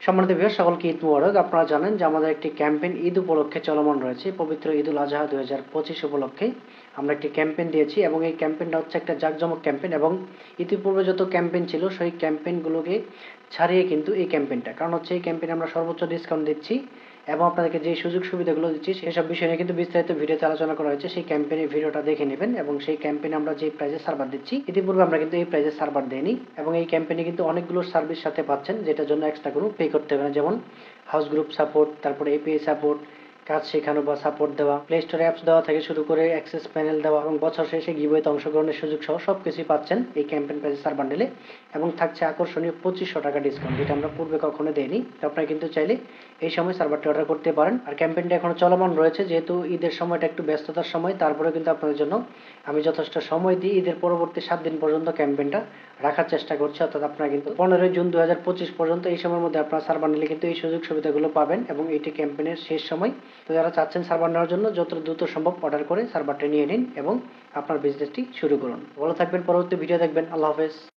সম্মানিত ভিউয়ার, সকলকে ঈদ মুবারক। আপনারা জানেন যে আমাদের একটি ক্যাম্পেইন ঈদ উপলক্ষে চলমান রয়েছে। পবিত্র ঈদুল আজহা 2025 উপলক্ষে আমরা একটি ক্যাম্পেইন দিয়েছি এবং এই ক্যাম্পেইনটা হচ্ছে একটা জাঁকজমক ক্যাম্পেইন এবং ইতিপূর্বে যত ক্যাম্পেইন ছিল সেই ক্যাম্পেইনগুলোকে ছাড়িয়ে কিন্তু এই ক্যাম্পেইনটা, কারণ হচ্ছে এই ক্যাম্পেইনে আমরা সর্বোচ্চ ডিসকাউন্ট দিচ্ছি এবং আপনাদেরকে যে সুযোগ সুবিধাগুলো দিচ্ছি সেসব বিষয় নিয়ে কিন্তু বিস্তারিত ভিডিওতে আলোচনা করা হয়েছে। সেই ক্যাম্পেইনের ভিডিওটা দেখে নেবেন এবং সেই ক্যাম্পেইনে আমরা যে প্রাইজে সার্ভার দিচ্ছি, ইতিপূর্বে আমরা কিন্তু এই প্রাইজে সার্ভার দেইনি এবং এই ক্যাম্পেইনে কিন্তু অনেকগুলো সার্ভিস সাথে পাচ্ছেন, যেটার জন্য এক্সট্রা কোনো পে করতে হবে না। যেমন হাউস গ্রুপ সাপোর্ট, তারপরে এপিআই সাপোর্ট, কাজ শেখানো বা সাপোর্ট দেওয়া, প্লে স্টোরে অ্যাপস দেওয়া থেকে শুরু করে অ্যাক্সেস প্যানেল দেওয়া এবং বছর শেষে গিভওয়েতে অংশগ্রহণের সুযোগ সহ সবকিছুই পাচ্ছেন এই ক্যাম্পেইন প্রাইজে সার বান্ডেলে এবং থাকছে আকর্ষণীয় 2500 টাকা ডিসকাউন্ট, যেটা আমরা পূর্বে কখনো দেইনি। তো আপনারা কিন্তু চাইলে এই সময় সার্ভারটি অর্ডার করতে পারেন। আর ক্যাম্পেইনটা এখনো চলমান রয়েছে, যেহেতু ঈদের সময়টা একটু ব্যস্ততার সময়, তারপরে কিন্তু আপনাদের জন্য আমি যথেষ্ট সময় দিই। ঈদের পরবর্তী 7 দিন পর্যন্ত ক্যাম্পেইনটা রাখার চেষ্টা করছি, অর্থাৎ আপনারা কিন্তু 15 জুন 2025 পর্যন্ত এই সময়ের মধ্যে আপনারা সার্ভার নিলে কিন্তু এই সুযোগ সুবিধাগুলো পাবেন এবং এটি ক্যাম্পেইনের শেষ সময়। তো যারা চাচ্ছেন সার্ভার নেওয়ার জন্য, যত দ্রুত সম্ভব অর্ডার করে সার্ভারটা নিয়ে নিন এবং আপনার বিজনেসটি শুরু করুন। ভালো থাকবেন, পরবর্তী ভিডিও দেখবেন। আল্লাহ হাফেজ।